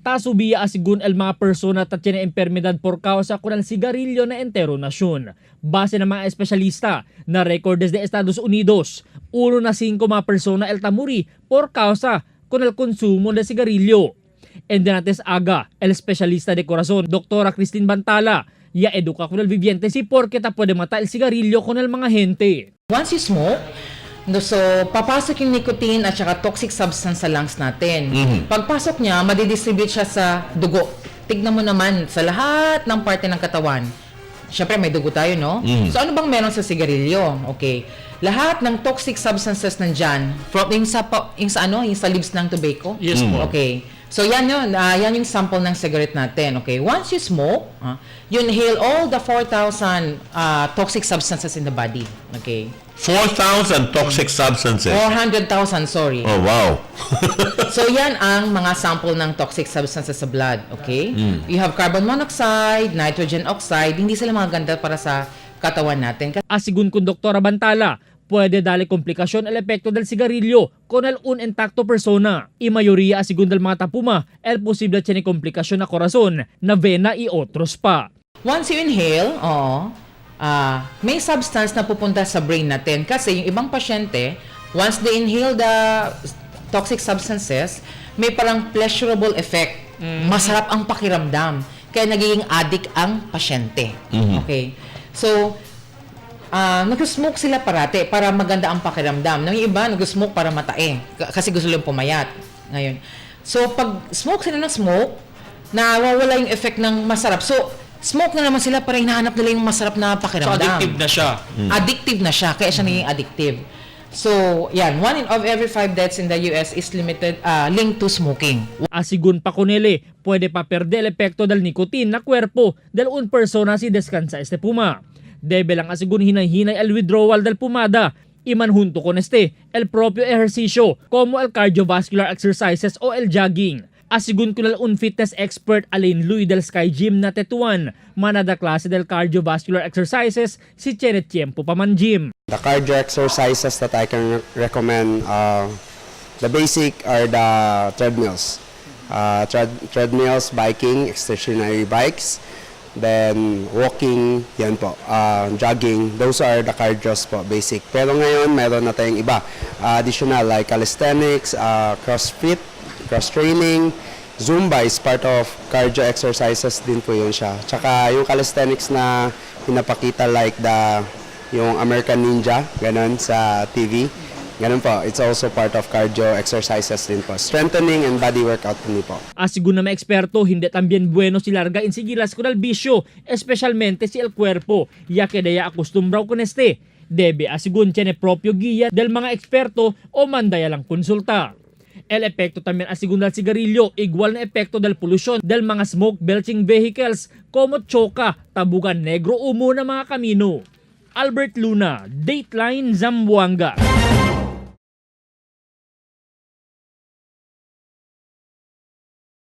Tasubia asigun el mga persona at tiene enfermedad por causa con el sigarilyo na entero nasyon. Base ng mga espesyalista na record desde Estados Unidos, 1 na 5 mga persona el tamuri por causa con el consumo de sigarilyo. En Denates Aga, el especialista de corazón, Dr. Christine Bantala, ya educa con el viviente si porque ta puede matar el sigarilyo con el mga gente. Once you smoke, so papasok yung nicotine at saka toxic substance sa lungs natin. Pagpasok niya, madidistribute siya sa dugo. Tignan mo naman sa lahat ng parte ng katawan. Siyempre may dugo tayo, no? So ano bang meron sa sigarilyo? Okay. Lahat ng toxic substances nandyan, from yung sa leaves ng tobacco. Yes po. Okay. So yan yun, yan yung sample ng cigarette natin. Okay. Once you smoke, you inhale all the 4,000 toxic substances in the body. Okay. 4,000 toxic substances. 400,000, sorry. Oh, wow. So yan ang mga sample ng toxic substances sa blood, okay? You have carbon monoxide, nitrogen oxide, hindi sila mga ganda para sa katawan natin. Asigun con Dr. Bantala, puede darle komplikasyon el epekto del sigarilyo con el un intacto persona. Y mayoría asigun del mga tapuma, el posible tiene komplikasyon na corazon, na vena y otros pa. Once you inhale, may substance na pupunta sa brain natin. Kasi yung ibang pasyente, once they inhale the toxic substances, may parang pleasurable effect. Masarap ang pakiramdam. Kaya nagiging addict ang pasyente. Okay? So, nag-smoke sila parate para maganda ang pakiramdam. Yung iba, nag-smoke para matae. Kasi gusto lang pumayat. Ngayon. So, pag smoke sila ng smoke, nawawala yung effect ng masarap. So, smoke na naman sila para hinahanap nila yung masarap na pakiramdam. So, addictive na siya. Addictive na siya, kaya siya naging addictive. So, yan, 1 of every 5 deaths in the US is linked to smoking. Asigun pa con ele, puede pa perder el epekto del nicotine na cuerpo del un persona si descansa este puma. Debe lang asigun hinay-hinay el withdrawal del pumada, iman junto con este, el propio ejercicio, como el cardiovascular exercises o el jogging. Asigun ko un fitness expert Alain Louis del Sky Gym na tetuan, manada klase del cardiovascular exercises si Chenet Tiempo Paman Gym. The cardio exercises that I can recommend, the basic are the treadmills. Treadmills, biking, stationary bikes, then walking, yan po, jogging, those are the cardios po, basic. Pero ngayon, meron na tayong iba, additional like calisthenics, crossfit, cross-training, Zumba is part of cardio exercises din po yun siya. Tsaka yung calisthenics na pinapakita like yung American Ninja, ganun sa TV. Ganun po, it's also part of cardio exercises din po. Strengthening and body workout din po. Asigun na may eksperto, hindi también bueno si larga insigilas con el bisyo, especialmente si el cuerpo, ya que daya acostumbrado con este. Debe asigun tiene propio guía del mga eksperto o mandaya lang konsulta. El epekto también asigun del sigarilyo, igual na epekto del polusyon del mga smoke belching vehicles como choka, tabugan negro umo na mga kamino. Albert Luna, Dateline Zamboanga.